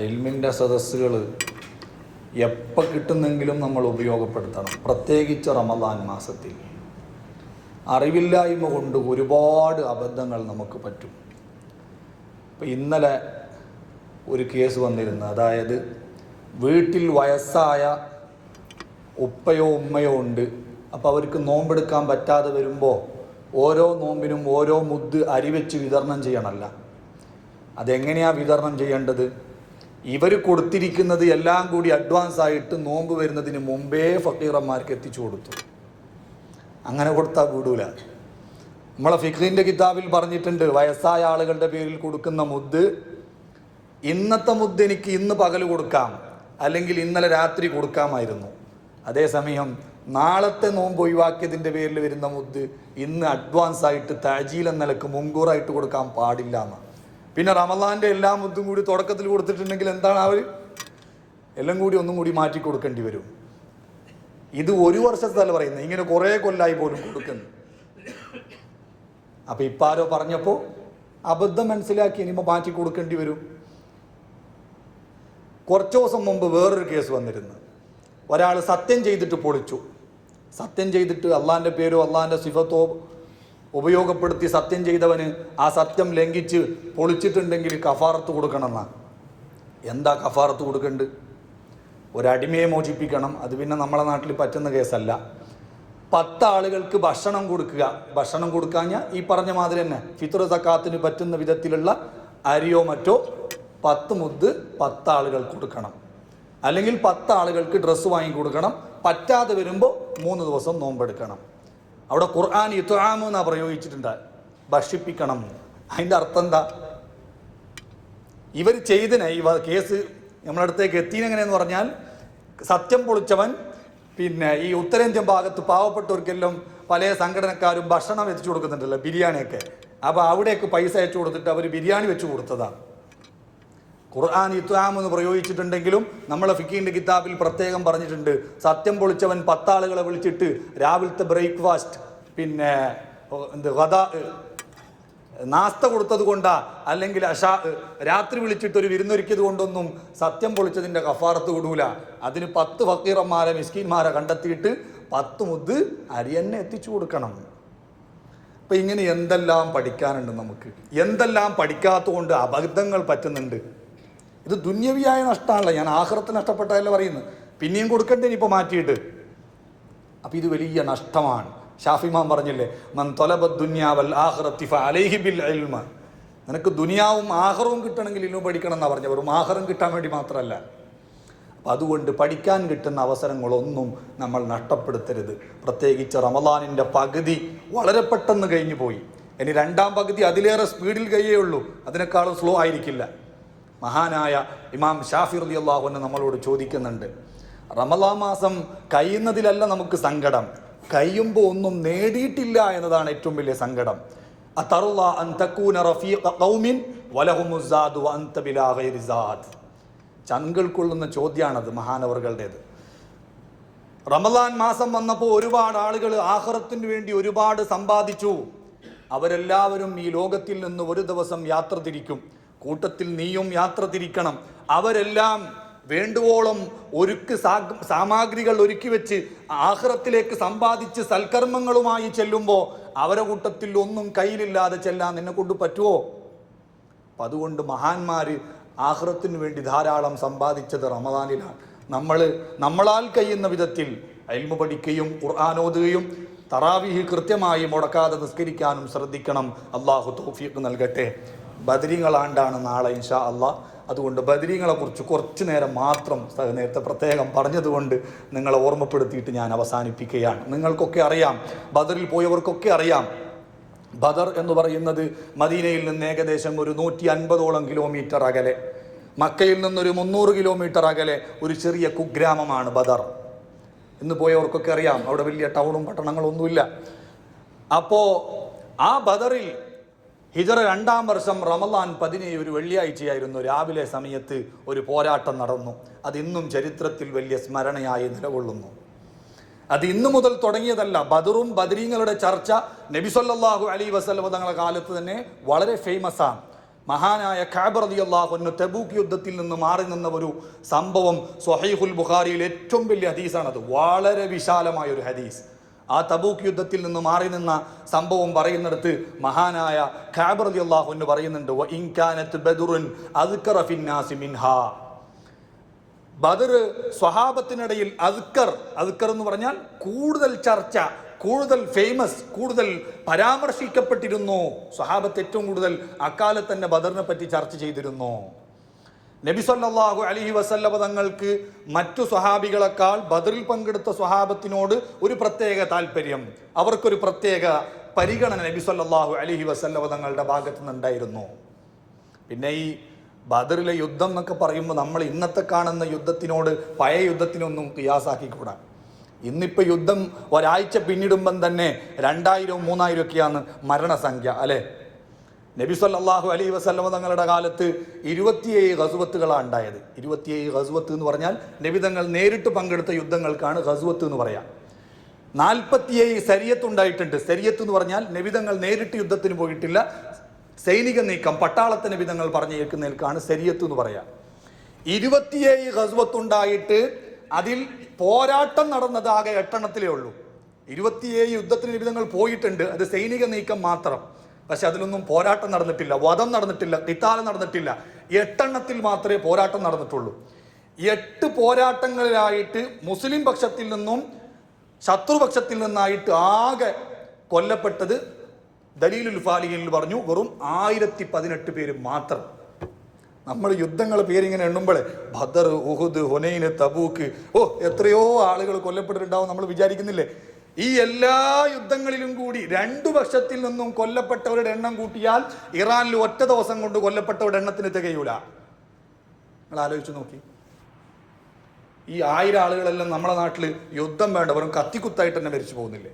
ഇൽമിൻ്റെ സദസ്സുകൾ എപ്പോൾ കിട്ടുന്നെങ്കിലും നമ്മൾ ഉപയോഗപ്പെടുത്തണം. പ്രത്യേകിച്ച് റമദാൻ മാസത്തിൽ അറിവില്ലായ്മ കൊണ്ട് ഒരുപാട് അബദ്ധങ്ങൾ നമുക്ക് പറ്റും. ഇപ്പം ഇന്നലെ ഒരു കേസ് വന്നിരുന്നു. അതായത് വീട്ടിൽ വയസ്സായ ഉപ്പയോ ഉമ്മയോ ഉണ്ട്. അപ്പോൾ അവർക്ക് നോമ്പെടുക്കാൻ പറ്റാതെ വരുമ്പോൾ ഓരോ നോമ്പിനും ഓരോ മുദ്ദ് അരി വെച്ച് വിതരണം ചെയ്യണമല്ല. അതെങ്ങനെയാണ് വിതരണം ചെയ്യേണ്ടത്? ഇവർ കൊടുത്തിരിക്കുന്നത് എല്ലാം കൂടി അഡ്വാൻസ് ആയിട്ട് നോമ്പ് വരുന്നതിന് മുമ്പേ ഫക്കീറന്മാർക്ക് എത്തിച്ചു കൊടുത്തു. അങ്ങനെ കൊടുത്താൽ കൂടൂല. നമ്മളെ ഫിഖിൻ്റെ കിതാബിൽ പറഞ്ഞിട്ടുണ്ട്, വയസ്സായ ആളുകളുടെ പേരിൽ കൊടുക്കുന്ന മുദ്ദ്, ഇന്നത്തെ മുദ്ദ് എനിക്ക് ഇന്ന് പകൽ കൊടുക്കാം, അല്ലെങ്കിൽ ഇന്നലെ രാത്രി കൊടുക്കാമായിരുന്നു. അതേസമയം നാളത്തെ നോമ്പ് ഒഴിവാക്കിയതിൻ്റെ പേരിൽ വരുന്ന മുദ്ദ് ഇന്ന് അഡ്വാൻസ് ആയിട്ട് തഅജീൽ എന്ന നിലക്ക് മുൻകൂറായിട്ട് കൊടുക്കാൻ പാടില്ല എന്ന്. പിന്നെ റമദാൻ്റെ എല്ലാ മുദ്ദും കൂടി തുടക്കത്തിൽ കൊടുത്തിട്ടുണ്ടെങ്കിൽ എന്താണ് അവർ എല്ലാം കൂടി ഒന്നും കൂടി മാറ്റി കൊടുക്കേണ്ടി വരും. ഇത് ഒരു വർഷത്തല്ല പറയുന്നത്, ഇങ്ങനെ കുറേ കൊല്ലായി പോലും കൊടുക്കുന്നു. അപ്പം ഇപ്പാരോ പറഞ്ഞപ്പോൾ അബദ്ധം മനസ്സിലാക്കി ഇനിയിപ്പോൾ മാറ്റി കൊടുക്കേണ്ടി വരും. കുറച്ച് ദിവസം മുമ്പ് വേറൊരു കേസ് വന്നിരുന്നു. ഒരാൾ സത്യം ചെയ്തിട്ട് പൊളിച്ചു. സത്യം ചെയ്തിട്ട് അള്ളാൻ്റെ പേരോ അള്ളാൻ്റെ സിഫത്തോ ഉപയോഗപ്പെടുത്തി സത്യം ചെയ്തവന് ആ സത്യം ലംഘിച്ച് പൊളിച്ചിട്ടുണ്ടെങ്കിൽ കഫാറത്ത് കൊടുക്കണമെന്നാണ്. എന്താ കഫാറത്ത് കൊടുക്കേണ്ടത്? ഒരടിമയെ മോചിപ്പിക്കണം. അത് പിന്നെ നമ്മളെ നാട്ടിൽ പറ്റുന്ന കേസല്ല. 10 ആളുകൾക്ക് ഭക്ഷണം കൊടുക്കുക. ഭക്ഷണം കൊടുക്കാഞ്ഞാൽ ഈ പറഞ്ഞ മാതിരി തന്നെ ഫിത്ർ സക്കാത്തിന് പറ്റുന്ന വിധത്തിലുള്ള അരിയോ മറ്റോ 10 മുദ്ദ് 10 ആളുകൾക്ക് കൊടുക്കണം. അല്ലെങ്കിൽ 10 ആളുകൾക്ക് ഡ്രസ്സ് വാങ്ങി കൊടുക്കണം. പറ്റാതെ വരുമ്പോൾ 3 ദിവസം നോമ്പെടുക്കണം. അവിടെ ഖുർആൻ ഇത്ആമു എന്നാ പ്രയോഗിച്ചിട്ടുണ്ട്, ഭക്ഷിപ്പിക്കണം. അതിൻ്റെ അർത്ഥം എന്താ? ഇവർ ചെയ്തതിനെ ഈ കേസ് നമ്മളടുത്തേക്ക് എത്തിയെങ്ങനെയെന്ന് പറഞ്ഞാൽ, സത്യം പൊളിച്ചവൻ പിന്നെ ഈ ഉത്തരേന്ത്യൻ ഭാഗത്ത് പാവപ്പെട്ടവർക്കെല്ലാം പല സംഘടനക്കാരും ഭക്ഷണം എത്തിച്ചു കൊടുക്കുന്നുണ്ടല്ലോ, ബിരിയാണിയൊക്കെ. അപ്പോൾ അവിടേക്ക് പൈസ അയച്ചു കൊടുത്തിട്ട് അവർ ബിരിയാണി വെച്ച് കൊടുത്തതാണ്. ഖുർആൻ ഇത്ആമു എന്ന് പ്രയോഗിച്ചിട്ടുണ്ടെങ്കിലും നമ്മളെ ഫിഖിൻ്റെ കിതാബിൽ പ്രത്യേകം പറഞ്ഞിട്ടുണ്ട്, സത്യം പൊളിച്ചവൻ 10 ആളുകളെ വിളിച്ചിട്ട് രാവിലത്തെ ബ്രേക്ക്ഫാസ്റ്റ് പിന്നെ നാസ്ത കൊടുത്തത് കൊണ്ടാ, അല്ലെങ്കിൽ രാത്രി വിളിച്ചിട്ട് ഒരു വിരുന്നൊരുക്കിയത് കൊണ്ടൊന്നും സത്യം പൊളിച്ചതിൻ്റെ കഫാറത്ത് വിടൂല. അതിന് 10 ഫക്കീറന്മാരെ മിസ്കീന്മാരെ കണ്ടെത്തിയിട്ട് 10 മുദ്ദ് അരി തന്നെ എത്തിച്ചു കൊടുക്കണം. അപ്പം ഇങ്ങനെ എന്തെല്ലാം പഠിക്കാനുണ്ട് നമുക്ക്. എന്തെല്ലാം പഠിക്കാത്തതുകൊണ്ട് അബദ്ധങ്ങൾ പറ്റുന്നുണ്ട്. ഇത് ദുന്യവിയായ നഷ്ടമാണല്ലോ. ഞാൻ ആഖിറത്ത് നഷ്ടപ്പെട്ടതല്ല പറയുന്നത്, പിന്നെയും കൊടുക്കണ്ടേ ഇനിയിപ്പോൾ മാറ്റിയിട്ട്. അപ്പം ഇത് വലിയ നഷ്ടമാണ്. ഷാഫിമാൻ പറഞ്ഞില്ലേ, മൻ തൊലബ ദുനിയാ വൽ ആഖിറത്തി ഫഅലൈഹി ബിൽ ഇൽമ. നിനക്ക് ദുനിയാവും ആഖിറവും കിട്ടണമെങ്കിൽ ഇൽമ പഠിക്കണം എന്നാണ് പറഞ്ഞത്. വെറും ആഖിറം കിട്ടാൻ വേണ്ടി മാത്രമല്ല. അപ്പം അതുകൊണ്ട് പഠിക്കാൻ കിട്ടുന്ന അവസരങ്ങളൊന്നും നമ്മൾ നഷ്ടപ്പെടുത്തരുത്. പ്രത്യേകിച്ച് റമദാനിൻ്റെ പകുതി വളരെ പെട്ടെന്ന് കഴിഞ്ഞു പോയി. ഇനി 2ാം പകുതി അതിലേറെ സ്പീഡിൽ കഴിയേ ഉള്ളൂ, അതിനേക്കാളും സ്ലോ ആയിരിക്കില്ല. മഹാനായ ഇമാം ഷാഫി റളിയല്ലാഹു അൻഹു നമ്മളോട് ചോദിക്കുന്നുണ്ട്, റമദാൻ മാസം കഴിയുന്നതിലല്ല നമുക്ക് സങ്കടം, കഴിയുമ്പോൾ ഒന്നും നേടിയിട്ടില്ല എന്നതാണ് ഏറ്റവും വലിയ സങ്കടം. അതറുള്ള അൻ തകൂന റഫീഖ ഖൗമിൻ വലഹുമുസ് സാദു വഅൻത ബിലാ ഗൈരി സാദ്. ചങ്കൾക്കൊള്ളുന്ന ചോദ്യമാണത് മഹാനവറുകളുടേത്. റമദാൻ മാസം വന്നപ്പോൾ ഒരുപാട് ആളുകൾ ആഖിറത്തിന് വേണ്ടി ഒരുപാട് സമ്പാദിച്ചു. അവരെല്ലാവരും ഈ ലോകത്തിൽ നിന്ന് ഒരു ദിവസം യാത്ര തിരിക്കും. കൂട്ടത്തിൽ നീയും യാത്ര തിരിക്കണം. അവരെല്ലാം വേണ്ടുവോളം സാമഗ്രികൾ ഒരുക്കി വെച്ച് ആഖിറത്തിലേക്ക് സമ്പാദിച്ച് സൽക്കർമ്മങ്ങളുമായി ചെല്ലുമ്പോൾ അവരെ കൂട്ടത്തിൽ ഒന്നും കയ്യിലില്ലാതെ ചെല്ലാൻ നിന്നെ കൊണ്ട് പറ്റുമോ? അപ്പം അതുകൊണ്ട് മഹാന്മാർ ആഖിറത്തിന് വേണ്ടി ധാരാളം സമ്പാദിച്ചത് റമദാനിലാണ്. നമ്മളാൽ കഴിയുന്ന വിധത്തിൽ ഇൽമു പഠിക്കുകയും ഖുർആൻ ഓതുകയും തറാവീഹ് കൃത്യമായി മുടക്കാതെ നിസ്കരിക്കാനും ശ്രദ്ധിക്കണം. അള്ളാഹു തൗഫീഖ് നൽകട്ടെ. ബദരീങ്ങളാണ്ടാണ് നാളെ ഇൻഷാ അള്ളാഹ്. അതുകൊണ്ട് ബദരീങ്ങളെക്കുറിച്ച് കുറച്ച് നേരം മാത്രം നേരത്തെ പ്രത്യേകം പറഞ്ഞതുകൊണ്ട് നിങ്ങളെ ഓർമ്മപ്പെടുത്തിയിട്ട് ഞാൻ അവസാനിപ്പിക്കുകയാണ്. നിങ്ങൾക്കൊക്കെ അറിയാം, ബദറിൽ പോയവർക്കൊക്കെ അറിയാം, ബദർ എന്ന് പറയുന്നത് മദീനയിൽ നിന്ന് ഏകദേശം ഒരു 150ഓളം കിലോമീറ്റർ അകലെ, മക്കയിൽ നിന്നൊരു 300 കിലോമീറ്റർ അകലെ ഒരു ചെറിയ കുഗ്രാമമാണ് ബദർ. ഇന്ന് പോയവർക്കൊക്കെ അറിയാം, അവിടെ വലിയ ടൗണും പട്ടണങ്ങളൊന്നുമില്ല. അപ്പോൾ ആ ബദറിൽ ഹിജറ 2ാം വർഷം റമദാൻ 17 ഒരു വെള്ളിയാഴ്ചയായിരുന്നു. രാവിലെ സമയത്ത് ഒരു പോരാട്ടം നടന്നു. അതിന്നും ചരിത്രത്തിൽ വലിയ സ്മരണയായി നിലകൊള്ളുന്നു. അത് ഇന്നു മുതൽ തുടങ്ങിയതല്ല. ബദറും ബദരീങ്ങളുടെ ചർച്ച നബി സല്ലല്ലാഹു അലൈഹി വസല്ലം തങ്ങളുടെ കാലത്ത് തന്നെ വളരെ ഫേമസ് ആണ്. മഹാനായ കഅബ് റളിയല്ലാഹു അൻഹു തബൂക്ക് യുദ്ധത്തിൽ നിന്ന് മാറി നിന്ന ഒരു സംഭവം സ്വഹീഹുൽ ബുഖാരിയിൽ ഏറ്റവും വലിയ ഹദീസാണത്. വളരെ വിശാലമായ ഒരു ഹദീസ്. ആ തബൂക്ക് യുദ്ധത്തിൽ നിന്ന് മാറി നിന്ന സംഭവം പറയുന്നിടത്ത് മഹാനായ കഅബ് റളിയല്ലാഹു അൻഹു പറയുന്നുണ്ട്, വ ഇൻ കാനത് ബദറുൻ അദ്കറ ഫിന്നാസി മിൻഹാ. ബദർ സ്വഹാബത്തിനിടയിൽ അദ്കർ എന്ന് പറഞ്ഞാൽ കൂടുതൽ ചർച്ച, കൂടുതൽ ഫേമസ്, കൂടുതൽ പരാമർശിക്കപ്പെട്ടിരുന്നു. സ്വഹാബത്ത് ഏറ്റവും കൂടുതൽ അക്കാലത്ത് തന്നെ ബദറിനെ പറ്റി ചർച്ച ചെയ്തിരുന്നു. നബി സല്ലല്ലാഹു അലൈഹി വസല്ലമ തങ്ങൾക്ക് മറ്റു സ്വഹാബികളെക്കാൾ ബദറിൽ പങ്കെടുത്ത സ്വഹാബത്തിനോട് ഒരു പ്രത്യേക താല്പര്യം, അവർക്കൊരു പ്രത്യേക പരിഗണന നബി സല്ലല്ലാഹു അലൈഹി വസല്ലമ തങ്ങളുടെ ഭാഗത്തു നിന്നുണ്ടായിരുന്നു. പിന്നെ ഈ ബദറിലെ യുദ്ധം എന്നൊക്കെ പറയുമ്പോൾ നമ്മൾ ഇന്നത്തെ കാണുന്ന യുദ്ധത്തിനോട് പഴയ യുദ്ധത്തിനൊന്നും ഖിയാസാക്കിക്കൂടാ. ഇന്നിപ്പോൾ യുദ്ധം ഒരാഴ്ച പിന്നിടുമ്പം തന്നെ 2000-3000 ഒക്കെയാണ് മരണസംഖ്യ, അല്ലേ? നബി സല്ലല്ലാഹു അലൈഹി വസല്ലമ തങ്ങളുടെ കാലത്ത് 27 ഗസ്വത്തുകളാണ് ഉണ്ടായത്. 27 ഗസ്വത്ത് എന്ന് പറഞ്ഞാൽ നബി തങ്ങൾ നേരിട്ട് പങ്കെടുത്ത യുദ്ധങ്ങൾക്കാണ് ഗസ്വത്ത് എന്ന് പറയാം. 47 സരിയത്ത് ഉണ്ടായിട്ടുണ്ട്. സരിയത്ത് എന്ന് പറഞ്ഞാൽ നബി തങ്ങൾ നേരിട്ട് യുദ്ധത്തിന് പോയിട്ടില്ല, സൈനിക നീക്കം, പട്ടാളത്തെ നബി തങ്ങൾ പറഞ്ഞു കേൾക്കുന്നതിൽക്കാണ് സരിയത്ത് എന്ന് പറയാം. 27 ഗസ്വത്തുണ്ടായിട്ട് അതിൽ പോരാട്ടം നടന്നത് ആകെ 8 എണ്ണത്തിലേ ഉള്ളൂ. 27 യുദ്ധത്തിന് നബി തങ്ങൾ പോയിട്ടുണ്ട്, അത് സൈനിക നീക്കം മാത്രം. പക്ഷെ അതിലൊന്നും പോരാട്ടം നടന്നിട്ടില്ല, വധം നടന്നിട്ടില്ല, ഖിതാൽ നടന്നിട്ടില്ല. 8 എണ്ണത്തിൽ മാത്രമേ പോരാട്ടം നടന്നിട്ടുള്ളൂ. 8 പോരാട്ടങ്ങളിലായിട്ട് മുസ്ലിം പക്ഷത്തിൽ നിന്നും ശത്രുപക്ഷത്തിൽ നിന്നായിട്ട് ആകെ കൊല്ലപ്പെട്ടത് ദലീലുൽ ഫാലിഹിൽ പറഞ്ഞു വെറും 1018 പേര് മാത്രം. നമ്മൾ യുദ്ധങ്ങൾ പേരിങ്ങനെ എണ്ണുമ്പോൾ ബദർ, ഉഹുദ്, ഹുനൈന്, തബൂക്ക്, എത്രയോ ആളുകൾ കൊല്ലപ്പെട്ടിട്ടുണ്ടാവും നമ്മൾ വിചാരിക്കുന്നില്ലേ? ഈ എല്ലാ യുദ്ധങ്ങളിലും കൂടി 2 പക്ഷത്തിൽ നിന്നും കൊല്ലപ്പെട്ടവരുടെ എണ്ണം കൂട്ടിയാൽ ഇറാനിൽ ഒറ്റ ദിവസം കൊണ്ട് കൊല്ലപ്പെട്ടവരുടെ എണ്ണത്തിന് തികയൂല. നിങ്ങൾ ആലോചിച്ച് നോക്കി. ഈ 1000 ആളുകളെല്ലാം നമ്മുടെ നാട്ടിൽ യുദ്ധം വേണ്ട വെറും കത്തിക്കുത്തായിട്ട് തന്നെ മരിച്ചു പോകുന്നില്ലേ?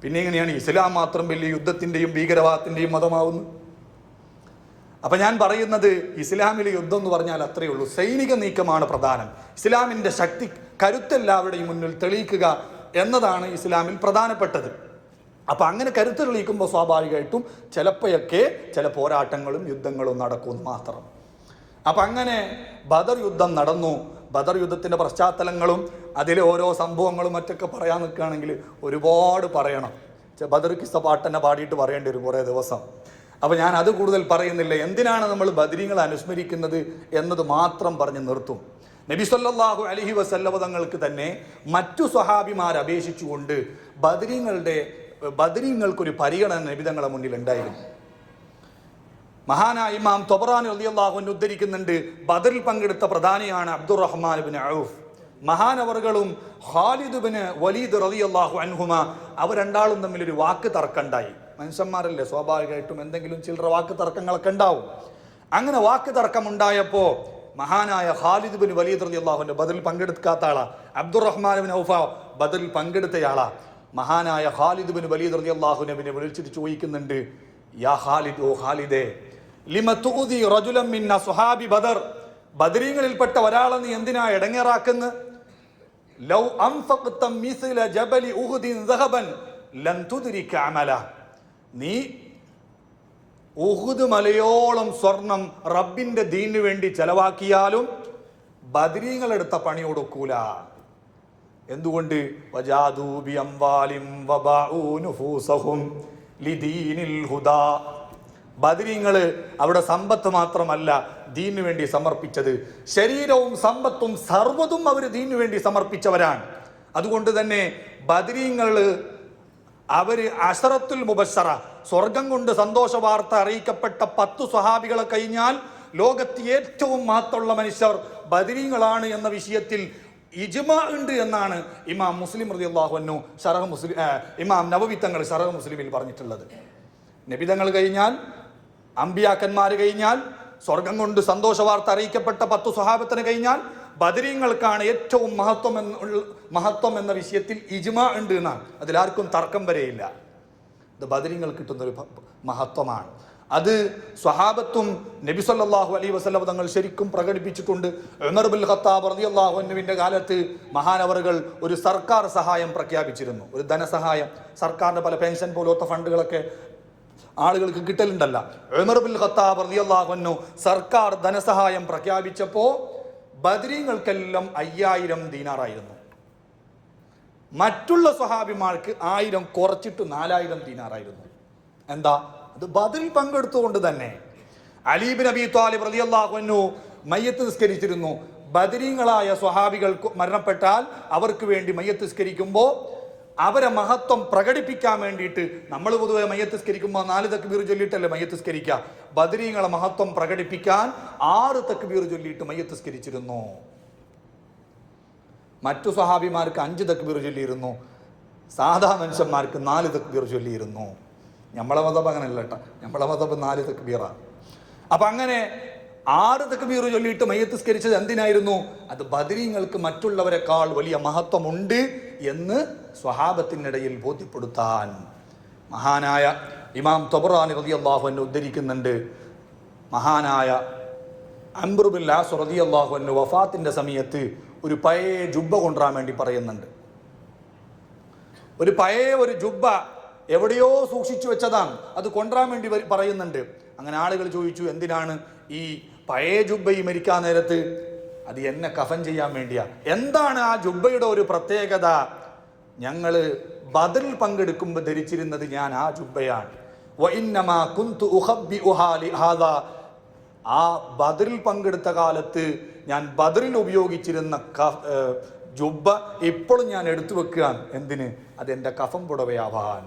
പിന്നെ എങ്ങനെയാണ് ഇസ്ലാം മാത്രം വലിയ യുദ്ധത്തിൻ്റെയും ഭീകരവാദത്തിൻ്റെയും മതമാവുന്നു? അപ്പം ഞാൻ പറയുന്നത്, ഇസ്ലാമിലെ യുദ്ധം എന്ന് പറഞ്ഞാൽ അത്രയേ ഉള്ളൂ. സൈനിക നീക്കമാണ് പ്രധാനം. ഇസ്ലാമിൻ്റെ ശക്തി, കരുത്തെല്ലാവരുടെയും മുന്നിൽ തെളിയിക്കുക എന്നതാണ് ഇസ്ലാമിൽ പ്രധാനപ്പെട്ടത്. അപ്പം അങ്ങനെ കരുത്ത് തെളിയിക്കുമ്പോൾ സ്വാഭാവികമായിട്ടും ചിലപ്പോഴൊക്കെ ചില പോരാട്ടങ്ങളും യുദ്ധങ്ങളും നടക്കുമെന്ന് മാത്രം. അപ്പം അങ്ങനെ ബദർ യുദ്ധം നടന്നു. ബദർ യുദ്ധത്തിൻ്റെ പശ്ചാത്തലങ്ങളും അതിലെ ഓരോ സംഭവങ്ങളും മറ്റൊക്കെ പറയാൻ നിൽക്കുകയാണെങ്കിൽ ഒരുപാട് പറയണം. ബദർ കിസ്സ പാട്ടന്നെ പാടിയിട്ട് പറയേണ്ടി വരും കുറേ ദിവസം. അപ്പോൾ ഞാൻ അത് കൂടുതൽ പറയുന്നില്ല. എന്തിനാണ് നമ്മൾ ബദരീങ്ങളെ അനുസ്മരിക്കുന്നത് എന്നത് മാത്രം പറഞ്ഞ് നിർത്തും. നബി സല്ലല്ലാഹു അലൈഹി വസല്ലമ തങ്ങൾക്ക് തന്നെ മറ്റു സ്വഹാബിമാരെ അപേക്ഷിച്ചുകൊണ്ട് ബദരീങ്ങൾക്കൊരു പരിഗണന നബി തങ്ങളുടെ മുന്നിൽ ഉണ്ടായിരുന്നു. മഹാനായ ഇമാം തൊബറാനി റളിയല്ലാഹു അൻഹു ഉദ്ധരിക്കുന്നുണ്ട്, ബദറിൽ പങ്കെടുത്ത പ്രധാനിയാണ് അബ്ദുറഹ്മാൻ ഇബ്നു ഔഫ്. മഹാനവറുകളും ഖാലിദ് ഇബ്നു വലീദ് റളിയല്ലാഹു അൻഹുമ അവർ രണ്ടാളും തമ്മിലൊരു വാക്ക് തർക്കമുണ്ടായി. മനുഷ്യന്മാരല്ലേ, സ്വാഭാവികമായിട്ടും എന്തെങ്കിലും ചില്ലറ വാക്ക് തർക്കങ്ങളൊക്കെ ഉണ്ടാവും. അങ്ങനെ വാക്ക് തർക്കമുണ്ടായപ്പോൾ മഹാനായ ഖാലിദ് ഇബ്നു വലീദ് റളിയല്ലാഹു അൻഹു ബദറിൽ പങ്കെടുക്കാത്ത ആളാ, അബ്ദുറഹ്മാൻ ഇബ്നു ഔഫ ബദറിൽ പങ്കെടുത്തയാളാ. മഹാനായ ഖാലിദ് ഇബ്നു വലീദ് റളിയല്ലാഹു അൻഹുവിനെ വിളിച്ചിട്ട് ചോദിക്കുന്നുണ്ട്, യാ ഖാലിദ്, ഓ ഖാലിദേ, ലിമ തുഉദി റജുലൻ മിൻ അസ്ഹാബി ബദർ, ബദരീങ്ങളിൽപ്പെട്ട ഒരാളെ നീ എന്തിനാ ഇടങ്ങേറാക്കുന്നു? ലൗ അൻഫഖത മിസ്ല ജബലി ഉഹുദിൻ ദഹബൻ ലൻ തുദ്രിക അമല, നീ ഉഹുദ് മലയോളം സ്വർണം റബ്ബിന്റെ ദീനിനു വേണ്ടി ചെലവാക്കിയാലും ബദരീങ്ങളെടുത്ത പണി കൊടുക്കൂല. എന്തുകൊണ്ട്? വജാദൂ ബി അംവാലിം വബാഉ നുഫൂസഹും ലിദീനിൽ ഹുദാ. ബദരീങ്ങൾ അവിടെ സമ്പത്ത് മാത്രമല്ല ദീനു വേണ്ടി സമർപ്പിച്ചത്, ശരീരവും സമ്പത്തും സർവ്വതും അവർ ദീനു വേണ്ടി സമർപ്പിച്ചവരാണ്. അതുകൊണ്ട് തന്നെ ബദരീങ്ങൾ അവര് അശറത്തുൽ മുബശ്ശറ, സ്വർഗം കൊണ്ട് സന്തോഷ വാർത്ത അറിയിക്കപ്പെട്ട 10 സ്വഹാബികളെ കഴിഞ്ഞാൽ ലോകത്ത് ഏറ്റവും മഹത്തുള്ള മനുഷ്യർ ബദരീങ്ങളാണ് എന്ന വിഷയത്തിൽ ഇജ്മാ ഉണ്ട് എന്നാണ് ഇമാം മുസ്ലിം റളിയല്ലാഹു അൻഹു ഇമാം നവവി തങ്ങൾ ശറഹ് മുസ്ലിമിൽ പറഞ്ഞിട്ടുള്ളത്. നബിതങ്ങൾ കഴിഞ്ഞാൽ, അമ്പിയാക്കന്മാർ കഴിഞ്ഞാൽ, സ്വർഗം കൊണ്ട് സന്തോഷ വാർത്ത അറിയിക്കപ്പെട്ട 10 സ്വഹാബത്തിന് കഴിഞ്ഞാൽ ബദരീങ്ങൾക്കാണ് ഏറ്റവും മഹത്വം എന്ന വിഷയത്തിൽ ഇജ്മാ ഉണ്ട് എന്നാണ്. അതിലാർക്കും തർക്കം വരെയില്ല. ഇത് ബദരീങ്ങൾ കിട്ടുന്നൊരു മഹത്വമാണ്. അത് സ്വഹാബത്തും നബി സല്ലല്ലാഹു അലൈഹി വസല്ലം തങ്ങൾ ശരിക്കും പ്രകടിപ്പിച്ചിട്ടുണ്ട്. ഉമർ ഇബ്നുൽ ഖത്താബ് റളിയല്ലാഹു അൻഹുവിന്റെ കാലത്ത് മഹാനവറുകൾ ഒരു സർക്കാർ സഹായം പ്രഖ്യാപിച്ചിരുന്നു, ഒരു ധനസഹായം. സർക്കാരിന്റെ പല പെൻഷൻ പോലത്തെ ഫണ്ടുകളൊക്കെ ആളുകൾക്ക് കിട്ടലുണ്ടല്ല. ഉമർ ബിൻ ഖത്താബ് റളിയല്ലാഹു അൻഹു സർക്കാർ ധനസഹായം പ്രഖ്യാപിച്ചപ്പോൾ ബദരീങ്ങൾക്കെല്ലാം 5000 ദീനാറായിരുന്നു. മറ്റുള്ള സ്വഹാബിമാർക്ക് 1000 കുറച്ചിട്ട് 4000 ദീനാറായിരുന്നു. എന്താ? അത് ബദറിൽ പങ്കെടുത്തുകൊണ്ട് തന്നെ. അലി ബിൻ അബി ത്വാലിബ് റളിയല്ലാഹു അൻഹു മയ്യത്ത് നിസ്കരിച്ചിരുന്നു. ബദരീങ്ങളായ സ്വഹാബികൾക്ക് മരണപ്പെട്ടാൽ അവർക്ക് വേണ്ടി മയ്യത്ത് നിസ്കരിക്കുമ്പോൾ അവരെ മഹത്വം പ്രകടിപ്പിക്കാൻ വേണ്ടിയിട്ട്, നമ്മൾ പൊതുവെ മയ്യത്ത് നിസ്കരിക്കുമ്പോൾ 4 തക്ബീർ ചൊല്ലിയിട്ടല്ലേ മയ്യത്ത് നിസ്കരിക്കുക. ബദരീങ്ങളെ മഹത്വം പ്രകടിപ്പിക്കാൻ 6 തക്ബീർ ചൊല്ലിയിട്ട് മയ്യത്ത് നിസ്കരിച്ചിരുന്നു. മറ്റു സ്വഹാബിമാർക്ക് 5 തക്ബീർ ചൊല്ലിയിരുന്നു. സാധാ മനുഷ്യന്മാർക്ക് 4 തക്ബീർ ചൊല്ലിയിരുന്നു. നമ്മളെ മതം അങ്ങനെയല്ല കേട്ടോ, നമ്മളെ മതം 4 തക്ബീറാണ്. അപ്പൊ അങ്ങനെ 6 തക്ബീർ ചൊല്ലിയിട്ട് മയ്യത്ത് നിസ്കരിച്ചത് എന്തിനായിരുന്നു? അത് ബദരീങ്ങൾക്ക് മറ്റുള്ളവരെക്കാൾ വലിയ മഹത്വമുണ്ട് എന്ന് സ്വഹാബത്തിനിടയിൽ ബോധ്യപ്പെടുത്താൻ. മഹാനായ ഇമാം തബറാനി റളിയല്ലാഹു അൻഹു ഉദ്ധരിക്കുന്നുണ്ട്, മഹാനായ അംർ ബിൻ ആസ് റളിയല്ലാഹു അൻഹു വഫാത്തിന്റെ സമയത്ത് ഒരു പഴയ ജുബ്ബ കൊണ്ടുവരാൻ വേണ്ടി പറയുന്നുണ്ട്. ഒരു ജുബ്ബ എവിടെയോ സൂക്ഷിച്ചു വെച്ചതാണ്, അത് കൊണ്ടുവരാൻ വേണ്ടി പറയുന്നുണ്ട്. അങ്ങനെ ആളുകൾ ചോദിച്ചു, എന്തിനാണ് ഈ പഴയ ജുബ്ബ ഈ മരിക്കാൻ നേരത്ത്? അത് എന്നെ കഫൻ ചെയ്യാൻ വേണ്ടിയാ. എന്താണ് ആ ജുബ്ബയുടെ ഒരു പ്രത്യേകത? ഞങ്ങൾ ബദറിൽ പങ്കെടുക്കുമ്പോൾ ധരിച്ചിരുന്നത് ഞാൻ ആ ജുബ്ബയാണ്. ആ ബദറിൽ പങ്കെടുത്ത കാലത്ത് ഞാൻ ബദറിൽ ഉപയോഗിച്ചിരുന്ന ജുബ്ബ ഇപ്പോഴും ഞാൻ എടുത്തു വെക്കുകയാണ്. എന്തിന്? അതെൻ്റെ കഫൻ പുടവയാവാൻ.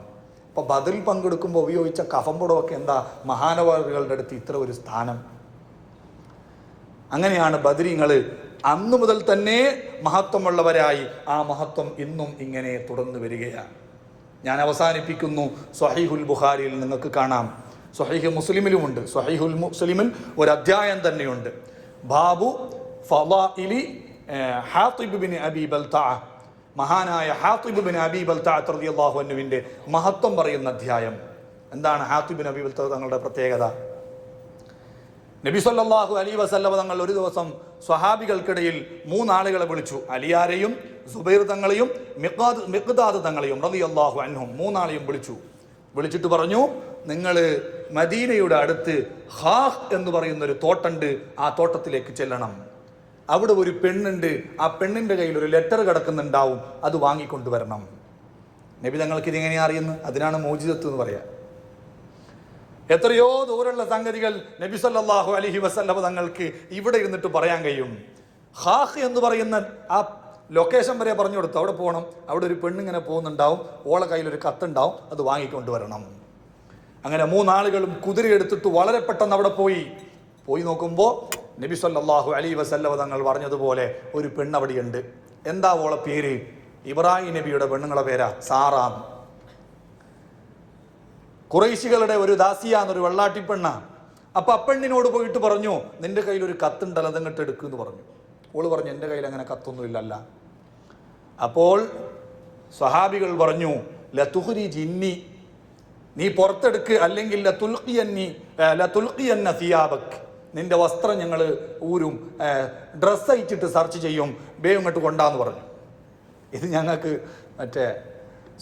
അപ്പൊ ബദറിൽ പങ്കെടുക്കുമ്പോൾ ഉപയോഗിച്ച കഫൻ പുടവൊക്കെ എന്താ മഹാനവറുകളുടെ അടുത്ത് ഇത്ര ഒരു സ്ഥാനം. അങ്ങനെയാണ് ബദരീങ്ങൾ അന്നു മുതൽ തന്നെ മഹത്വമുള്ളവരായി. ആ മഹത്വം ഇന്നും ഇങ്ങനെ തുടർന്നു വരികയാണ്. ഞാൻ അവസാനിപ്പിക്കുന്നു. സ്വഹീഹുൽ ബുഖാരിയിൽ നിങ്ങൾക്ക് കാണാം, സ്വഹീഹ് മുസ്ലിമിലുമുണ്ട്. സ്വഹീഹുൽ മുസ്ലിമിൽ ഒരു അധ്യായം തന്നെയുണ്ട്, ബാബു ഫളാഇലി ഹാത്തിബ് ബിൻ അബി ബൽതഅ. മഹാനായ ഹാത്തിബ് ബിൻ അബി ബൽതഅ റളിയല്ലാഹു അൻഹുവിന്റെ മഹത്വം പറയുന്ന അധ്യായം. എന്താണ് ഹാത്തിബ് ബിൻ അബി ബൽതഅ തങ്ങളുടെ പ്രത്യേകത? നബി സല്ലല്ലാഹു അലൈഹി വസല്ലം തങ്ങൾ ഒരു ദിവസം സ്വഹാബികൾക്കിടയിൽ 3 ആളുകളെ വിളിച്ചു. അലിയാരെയും സുബൈർ തങ്ങളെയും മിഖ്ദാദ് തങ്ങളെയും റളിയല്ലാഹു അൻഹും 3 ആളെയും വിളിച്ചിട്ട് പറഞ്ഞു, നിങ്ങൾ മദീനയുടെ അടുത്ത് ഖാഖ് എന്ന് പറയുന്ന ഒരു തോട്ടുണ്ട്, ആ തോട്ടത്തിലേക്ക് ചെല്ലണം. അവിടെ ഒരു പെണ്ണുണ്ട്, ആ പെണ്ണിന്റെ കയ്യിൽ ഒരു ലെറ്റർ കിടക്കുന്നുണ്ടാവും, അത് വാങ്ങിക്കൊണ്ടുവരണം. നബി തങ്ങൾക്ക് ഇതിങ്ങനെ അറിയുന്നു, അതിനാണ് മോചിതത്ത് എന്ന് പറയാ. എത്രയോ ദൂരമുള്ള സംഗതികൾ നബി സല്ലല്ലാഹു അലൈഹി വസല്ലം തങ്ങൾക്ക് ഇവിടെ ഇരുന്നിട്ട് പറയാൻ കഴിയും. ഖാഖ് എന്ന് പറയുന്ന ആ ലൊക്കേഷൻ വരെ പറഞ്ഞു കൊടുത്തു, അവിടെ പോകണം, അവിടെ ഒരു പെണ്ണിങ്ങനെ പോകുന്നുണ്ടാവും, ഓളെ കയ്യിലൊരു കത്തുണ്ടാവും, അത് വാങ്ങിക്കൊണ്ടുവരണം. അങ്ങനെ 3 ആളുകളും കുതിരയെടുത്തിട്ട് വളരെ പെട്ടെന്ന് അവിടെ പോയി നോക്കുമ്പോൾ നബി സല്ലല്ലാഹു അലൈഹി വസല്ലം തങ്ങൾ പറഞ്ഞതുപോലെ ഒരു പെണ്ണ് അവിടെയുണ്ട്. എന്താ ഓളെ പേര്? ഇബ്രാഹിം നബിയുടെ പെണ്ണുങ്ങളെ പേരാ സാറാം. ഖുറൈശികളുടെ ഒരു ദാസിയാന്നൊരു വെള്ളാട്ടി പെണ്ണ. അപ്പൊ അപ്പെണ്ണിനോട് പോയിട്ട് പറഞ്ഞു, നിന്റെ കയ്യിൽ ഒരു കത്തുണ്ടല്ലോ, അതങ്ങോട്ട് എടുക്കുമെന്ന് പറഞ്ഞു. ഓള് പറഞ്ഞു, എൻ്റെ കയ്യിൽ അങ്ങനെ കത്തൊന്നുമില്ലല്ല. അപ്പോൾ സ്വഹാബികൾ പറഞ്ഞു, ലതുഖ്രി ജിന്നി, നീ പുറത്തെടുക്ക്, അല്ലെങ്കിൽ ലതുൽഖിയന്ന സിയാബക്, നിന്റെ വസ്ത്രം ഞങ്ങൾ ഊരും, ഡ്രസ്സ് അയച്ചിട്ട് സെർച്ച് ചെയ്യും, വേഗം ഇങ്ങോട്ട് കൊണ്ടാന്ന് പറഞ്ഞു. ഇത് ഞങ്ങൾക്ക് മറ്റേ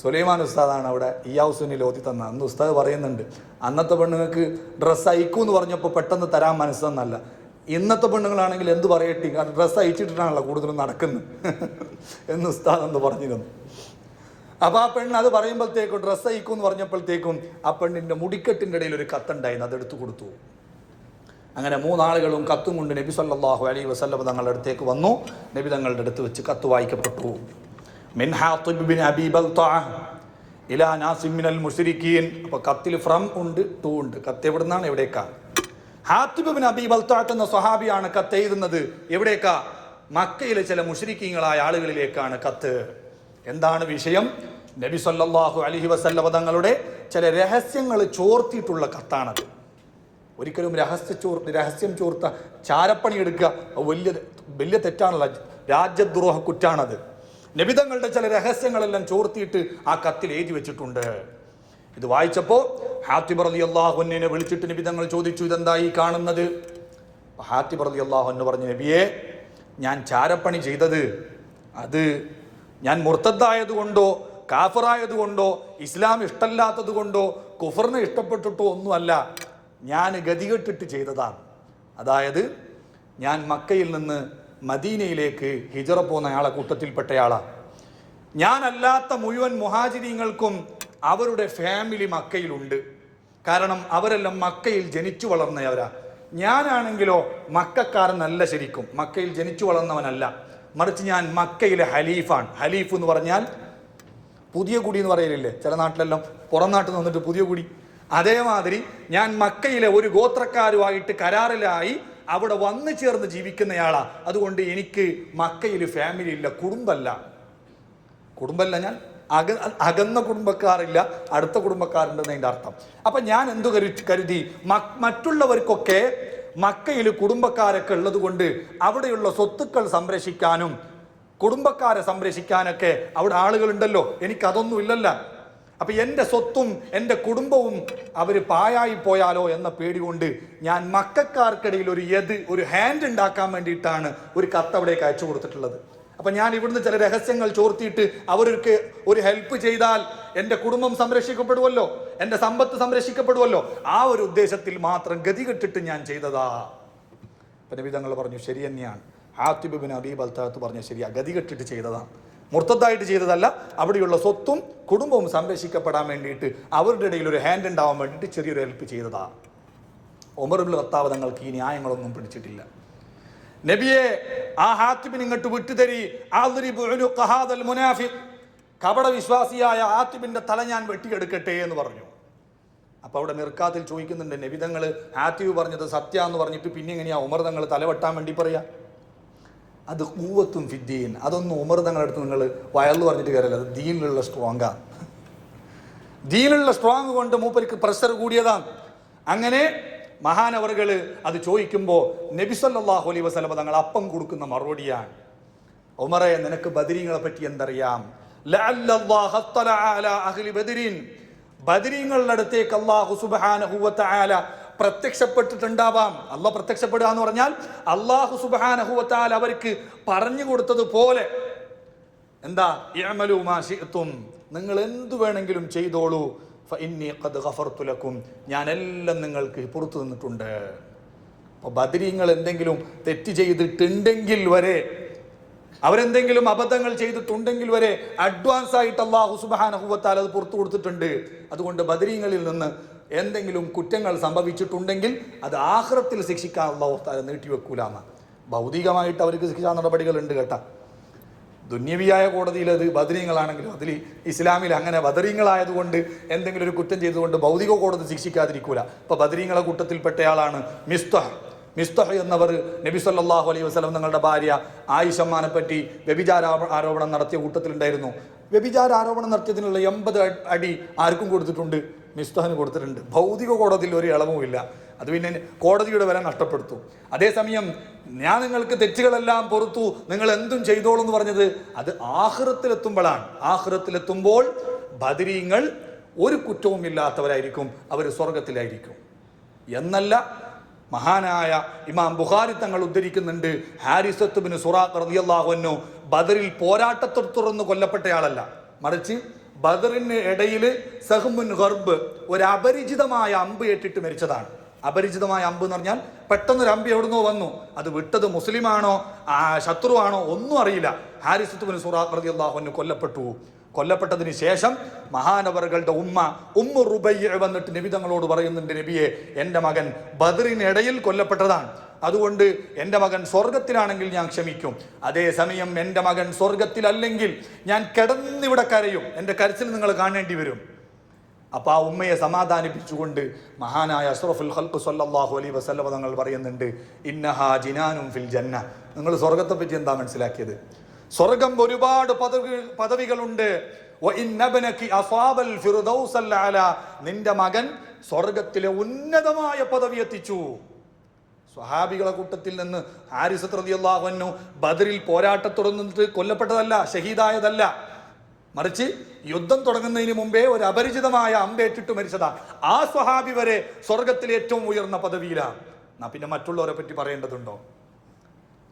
സുലൈമാൻ ഉസ്താദാണ് അവിടെ ഇയാസുനിൽ ഓതി തന്ന. അന്ന് ഉസ്താദ് പറയുന്നുണ്ട്, അന്നത്തെ പെണ്ണുങ്ങൾക്ക് ഡ്രസ്സ് അയക്കൂന്ന് പറഞ്ഞപ്പോൾ പെട്ടെന്ന് തരാൻ മനസ്സെന്നല്ല. ഇന്നത്തെ പെണ്ണുങ്ങളാണെങ്കിൽ എന്ത് പറയട്ടെ, കാരണം ഡ്രസ്സ് അയച്ചിട്ടിട്ടാണല്ലോ കൂടുതലും നടക്കുന്നത് എന്ന് ഉസ്താദ് എന്ന് പറഞ്ഞിരുന്നു. അപ്പൊ ആ പെണ്ണ് അത് പറയുമ്പോഴത്തേക്കും, ഡ്രസ്സ് അയക്കൂന്ന് പറഞ്ഞപ്പോഴത്തേക്കും ആ പെണ്ണിന്റെ മുടിക്കെട്ടിൻ്റെ ഇടയിൽ ഒരു കത്തുണ്ടായിരുന്നു, അതെടുത്തു കൊടുത്തു. അങ്ങനെ 3 ആളുകളും കത്തും കൊണ്ട് നബി സല്ലല്ലാഹു അലൈഹി വസല്ലം തങ്ങളുടെ അടുത്തേക്ക് വന്നു. നബി തങ്ങളുടെ അടുത്ത് വെച്ച് കത്ത് വായിക്കപ്പെട്ടു. മിൻ ഹാത്തിബ് ബിൻ അബി ബൽതഅ ഇലാ നാസിം മിനൽ മുശ്രിക്കീൻ. അപ്പോൾ കത്തിൽ ഫ്രം ഉണ്ട്, ടു ഉണ്ട്. കത്ത് എവിടുന്നാണ്? എവിടേക്കാ? ഹാത്തിബ് ബിൻ അബി ബൽതഅ എന്ന സ്വഹാബിയാണ് കത്ത് എഴുതുന്നത്. എവിടേക്കാ? മക്കയിലെ ചില മുശ്രിക്കീങ്ങളായ ആളുകളിലേക്കാണ് കത്ത്. എന്താണ് വിഷയം? നബി സല്ലല്ലാഹു അലൈഹി വസല്ലം തങ്ങളുടെ ചില രഹസ്യങ്ങൾ ചോർത്തിയിട്ടുള്ള കത്താണത്. ഒരിക്കലും രഹസ്യം ചോർത്ത ചാരപ്പണി എടുക്കുക വലിയ തെറ്റാണല്ലോ, രാജ്യദ്രോഹ കുറ്റാണത്. നബിതങ്ങളുടെ ചില രഹസ്യങ്ങളെല്ലാം ചോർത്തിയിട്ട് ആ കത്തിൽ എഴുതി വെച്ചിട്ടുണ്ട്. ഇത് വായിച്ചപ്പോൾ ഹാത്തിബ് റളിയല്ലാഹു അൻഹുവിനെ വിളിച്ചിട്ട് നബിതങ്ങൾ ചോദിച്ചു, ഇതെന്താ ഈ കാണുന്നത്? ഹാത്തിബ് റളിയല്ലാഹു അൻഹു പറഞ്ഞു, നബിയെ, ഞാൻ ചാരപ്പണി ചെയ്തത് അത് ഞാൻ മുർത്തദ്ദായത് കൊണ്ടോ കാഫറായത് കൊണ്ടോ ഇസ്ലാം ഇഷ്ടമല്ലാത്തത് കൊണ്ടോ കുഫറിനെ ഇഷ്ടപ്പെട്ടിട്ടോ ഒന്നുമല്ല, ഞാൻ ഗതികെട്ടിട്ട് ചെയ്തതാണ്. അതായത് ഞാൻ മക്കയിൽ നിന്ന് മദീനയിലേക്ക് ഹിജറ പോന്ന ആളെ കൂട്ടത്തിൽപ്പെട്ടയാളാണ്. ഞാനല്ലാത്ത മുഴുവൻ മുഹാജിരീങ്ങൾക്കും അവരുടെ ഫാമിലി മക്കയിലുണ്ട്. കാരണം അവരെല്ലാം മക്കയിൽ ജനിച്ചു വളർന്നവരാ. ഞാനാണെങ്കിലോ മക്കക്കാരനല്ല, ശരിക്കും മക്കയിൽ ജനിച്ചു വളർന്നവനല്ല. മറിച്ച് ഞാൻ മക്കയിലെ ഹലീഫാണ്. ഹലീഫ് എന്ന് പറഞ്ഞാൽ പുതിയ കുടി എന്ന് പറയലില്ലേ, ചില നാട്ടിലെല്ലാം പുറം നാട്ടിൽ നിന്ന് വന്നിട്ട് പുതിയ കുടി. അതേമാതിരി ഞാൻ മക്കയിലെ ഒരു ഗോത്രക്കാരുമായിട്ട് കരാറിലായി അവിടെ വന്നു ചേർന്ന് ജീവിക്കുന്നയാളാ. അതുകൊണ്ട് എനിക്ക് മക്കയിൽ ഫാമിലി ഇല്ല, കുടുംബമല്ല, ഞാൻ അകന്ന കുടുംബക്കാരില്ല, അടുത്ത കുടുംബക്കാരുണ്ടെന്നതിൻ്റെ അർത്ഥം. അപ്പൊ ഞാൻ എന്തു കരുതി, മറ്റുള്ളവർക്കൊക്കെ മക്കയിൽ കുടുംബക്കാരൊക്കെ ഉള്ളത് കൊണ്ട് അവിടെയുള്ള സ്വത്തുക്കൾ സംരക്ഷിക്കാനും കുടുംബക്കാരെ സംരക്ഷിക്കാനൊക്കെ അവിടെ ആളുകളുണ്ടല്ലോ, എനിക്കതൊന്നും ഇല്ലല്ല. അപ്പൊ എൻ്റെ സ്വത്തും എൻ്റെ കുടുംബവും അവർ പായായി പോയാലോ എന്ന പേടി കൊണ്ട് ഞാൻ മക്കക്കാർക്കിടയിൽ ഒരു ഹാൻഡ് ഉണ്ടാക്കാൻ വേണ്ടിയിട്ടാണ് ഒരു കത്ത് അവിടേക്ക് അയച്ചു കൊടുത്തിട്ടുള്ളത്. അപ്പൊ ഞാൻ ഇവിടുന്ന് ചില രഹസ്യങ്ങൾ ചോർത്തിയിട്ട് അവർക്ക് ഒരു ഹെൽപ്പ് ചെയ്താൽ എൻ്റെ കുടുംബം സംരക്ഷിക്കപ്പെടുമല്ലോ, എൻ്റെ സമ്പത്ത് സംരക്ഷിക്കപ്പെടുമല്ലോ. ആ ഒരു ഉദ്ദേശത്തിൽ മാത്രം ഗതികെട്ടിട്ട് ഞാൻ ചെയ്തതാ. അപ്പൊ നബി തങ്ങൾ പറഞ്ഞു ശരി തന്നെയാണ്. ഹാത്തിബ് ബിൻ അബീ ബൽതാത്ത് പറഞ്ഞ ശരിയാ, ഗതികെട്ടിട്ട് ചെയ്തതാണ്, മുർത്തദ്ദായിട്ട് ചെയ്തതല്ല. അവിടെയുള്ള സ്വത്തും കുടുംബവും സംരക്ഷിക്കപ്പെടാൻ വേണ്ടിയിട്ട് അവരുടെ ഇടയിൽ ഒരു ഹാൻഡ് ഉണ്ടാവാൻ വേണ്ടിയിട്ട് ചെറിയൊരു ഹെൽപ്പ് ചെയ്തതാ. ഉമർ ഇബ്നുൽ ഖത്താബ് തങ്ങൾക്ക് ഈ ന്യായങ്ങളൊന്നും പിടിച്ചിട്ടില്ല. നബിയെ, ആ ഹാത്തിബിന് ഇങ്ങോട്ട് വിട്ടുതരി, കപട വിശ്വാസിയായ ഹാത്തിബിന്റെ തല ഞാൻ വെട്ടിയെടുക്കട്ടെ എന്ന് പറഞ്ഞു. അപ്പൊ അവിടെ മിർക്കാത്തിൽ ചോദിക്കുന്നുണ്ട്, നബി തങ്ങൾ ഹാത്തിബ് പറഞ്ഞത് സത്യ എന്ന് പറഞ്ഞിട്ട് പിന്നെ എങ്ങനെയാ ഉമർ തങ്ങൾ തല വെട്ടാൻ വേണ്ടി പറയാ? അത് ഖുവ്വത്തുൻ ഫിദ്ദീൻ, അതൊന്നും ഉമർ തങ്ങളുടെ അടുത്ത് നിങ്ങൾ വയറു പറഞ്ഞിട്ട് കയറല്ല, അത് ദീനിലുള്ള സ്ട്രോങ്ങാ. ദീനിലുള്ള സ്ട്രോങ് കൊണ്ട് മൂപ്പർക്ക് പ്രഷർ കൂടിയതാണ്. അങ്ങനെ മഹാനവറുകൾ അത് ചോദിക്കുമ്പോൾ നബി സല്ലല്ലാഹു അലൈഹി വസല്ലം തങ്ങൾ അപ്പം കൊടുക്കുന്ന മറുപടിയാണ്, ഉമറെ നിനക്ക് ബദരീങ്ങളെ പറ്റി എന്തറിയാം? ബദരീങ്ങളുടെ അടുത്തേക്ക് അല്ലാഹു സുബ്ഹാനഹു വ തആല പ്രത്യക്ഷപ്പെട്ടിട്ടുണ്ടാവാം. അള്ളാഹ് പ്രത്യക്ഷപ്പെടുക എന്ന് പറഞ്ഞാൽ അല്ലാഹു സുബ്ഹാനഹു വ തആല അവർക്ക് പറഞ്ഞു കൊടുത്തതുപോലെ എന്താ, ഇഅ്മലൂ മാ ശിഅ്തും, നിങ്ങൾ എന്തു വേണമെങ്കിലും ചെയ്തോളൂ, ഫഇന്നി ഖദ് ഗഫർതു ലക്കും, ഞാൻ എല്ലാം നിങ്ങൾക്ക് പുറത്തു തന്നിട്ടുണ്ട്. അപ്പോൾ ബദരീങ്ങൾ എന്തെങ്കിലും തെറ്റ് ചെയ്തിട്ടുണ്ടെങ്കിൽ വരെ, അവരെന്തെങ്കിലും അബദ്ധങ്ങൾ ചെയ്തിട്ടുണ്ടെങ്കിൽ വരെ അഡ്വാൻസ് ആയിട്ട് അല്ലാഹു സുബ്ഹാനഹു വ തആല അത് പുറത്തു കൊടുത്തിട്ടുണ്ട്. അതുകൊണ്ട് ബദരീങ്ങളിൽ നിന്ന് എന്തെങ്കിലും കുറ്റങ്ങൾ സംഭവിച്ചിട്ടുണ്ടെങ്കിൽ അത് ആഖിറത്തിൽ ശിക്ഷിക്കാൻ അല്ലാഹു തആല നീട്ടിവെക്കൂലാന്ന്. ഭൗതികമായിട്ട് അവർക്ക് ശിക്ഷാ നടപടികളുണ്ട് കേട്ടാ. ദുന്യവിയായ കോടതിയിൽ അത് ബദരീങ്ങളാണെങ്കിലും അതിൽ ഇസ്ലാമിൽ അങ്ങനെ ബദരീങ്ങളായതുകൊണ്ട് എന്തെങ്കിലും ഒരു കുറ്റം ചെയ്തുകൊണ്ട് ഭൗതിക കോടതി ശിക്ഷിക്കാതിരിക്കൂല. ഇപ്പൊ ബദരീങ്ങളെ കൂട്ടത്തിൽപ്പെട്ടയാളാണ് മിസ്തഹ് എന്നവർ നബി സല്ലല്ലാഹു അലൈഹി വസല്ലം തങ്ങളുടെ ഭാര്യ ആയിഷമ്മാനെ പറ്റി വ്യഭിചാര ആരോപണം നടത്തിയ കൂട്ടത്തിലുണ്ടായിരുന്നു. വ്യഭിചാര ആരോപണം നടത്തിയതിനുള്ള 80 അടി ആർക്കും കൊടുത്തിട്ടുണ്ട്? മിസ്തഹിന് കൊടുത്തിട്ടുണ്ട്. ഭൗതിക കോടതിയിൽ ഒരു ഇളവുമില്ല. അത് പിന്നെ കോടതിയുടെ വില നഷ്ടപ്പെടുത്തും. അതേസമയം ഞാൻ നിങ്ങൾക്ക് തെറ്റുകളെല്ലാം പൊറുത്തു, നിങ്ങൾ എന്തും ചെയ്തോളൂ എന്ന് പറഞ്ഞത് അത് ആഖിറത്തിലെത്തുമ്പോഴാണ്. ആഖിറത്തിലെത്തുമ്പോൾ ബദരീങ്ങൾ ഒരു കുറ്റവും ഇല്ലാത്തവരായിരിക്കും, അവർ സ്വർഗത്തിലായിരിക്കും എന്നല്ല. മഹാനായ ഇമാം ബുഖാരി തങ്ങൾ ഉദ്ധരിക്കുന്നുണ്ട്, ഹാരിസത്ത് ബിൻ സുറാഖ് റളിയല്ലാഹു അൻഹു ബദറിൽ പോരാട്ടത്തിൽ തുറന്ന് കൊല്ലപ്പെട്ടയാളല്ല, മറിച്ച് ബദറിന് ഇടയിൽ സഹ്മുൻ ഗർബ് ഒരു അപരിചിതമായ അമ്പ് ഏറ്റിട്ട് മരിച്ചതാണ്. അപരിചിതമായ അമ്പ് എന്ന് പറഞ്ഞാൽ പെട്ടെന്നൊരു അമ്പ് എവിടുന്നോ വന്നു, അത് വിട്ടത് മുസ്ലിമാണോ ശത്രുവാണോ ഒന്നും അറിയില്ല. ഹാരിസത്ത് ബിൻ സുറാഖ് റളിയല്ലാഹു അൻഹു കൊല്ലപ്പെട്ടതിന് ശേഷം മഹാനവറുകളുടെ ഉമ്മു റുബയ്യ വന്നിട്ട് നബി തങ്ങളോട് പറയുന്നുണ്ട്, നബിയെ, എൻ്റെ മകൻ ബദറിനിടയിൽ കൊല്ലപ്പെട്ടതാണ്, അതുകൊണ്ട് എൻ്റെ മകൻ സ്വർഗത്തിലാണെങ്കിൽ ഞാൻ ക്ഷമിക്കും, അതേസമയം എൻ്റെ മകൻ സ്വർഗത്തിലല്ലെങ്കിൽ ഞാൻ കിടന്നിവിടെ കരയും, എൻ്റെ കരച്ചിൽ നിങ്ങൾ കാണേണ്ടി വരും. അപ്പൊ ആ ഉമ്മയെ സമാധാനിപ്പിച്ചുകൊണ്ട് മഹാനായ അഷ്റഫുൽ ഖൽഖ് സല്ലല്ലാഹു അലൈഹി വസല്ലം തങ്ങൾ പറയുന്നുണ്ട്, ഇന്നഹാ ജിനാനും ഫിൽ ജന്ന. നിങ്ങൾ സ്വർഗത്തെ പറ്റി എന്താ മനസ്സിലാക്കിയത്? സ്വർഗം ഒരുപാട് പദവികളുണ്ട്. നിന്റെ മകൻ സ്വർഗത്തിലെ ഉന്നതമായ പദവി എത്തിച്ചു. സ്വഹാബികളെ കൂട്ടത്തിൽ നിന്ന് ഹാരിസത്ത് റളിയല്ലാഹു അൻഹു ബദറിൽ പോരാട്ടത്തുടർന്നിട്ട് കൊല്ലപ്പെട്ടതല്ല, ഷഹീദായതല്ല, മറിച്ച് യുദ്ധം തുടങ്ങുന്നതിന് മുമ്പേ ഒരു അപരിചിതമായ അമ്പേറ്റിട്ട് മരിച്ചതാണ്. ആ സ്വഹാബി വരെ സ്വർഗത്തിലെ ഏറ്റവും ഉയർന്ന പദവിയിലാണ്. പിന്നെ മറ്റുള്ളവരെ പറ്റി പറയേണ്ടതുണ്ടോ?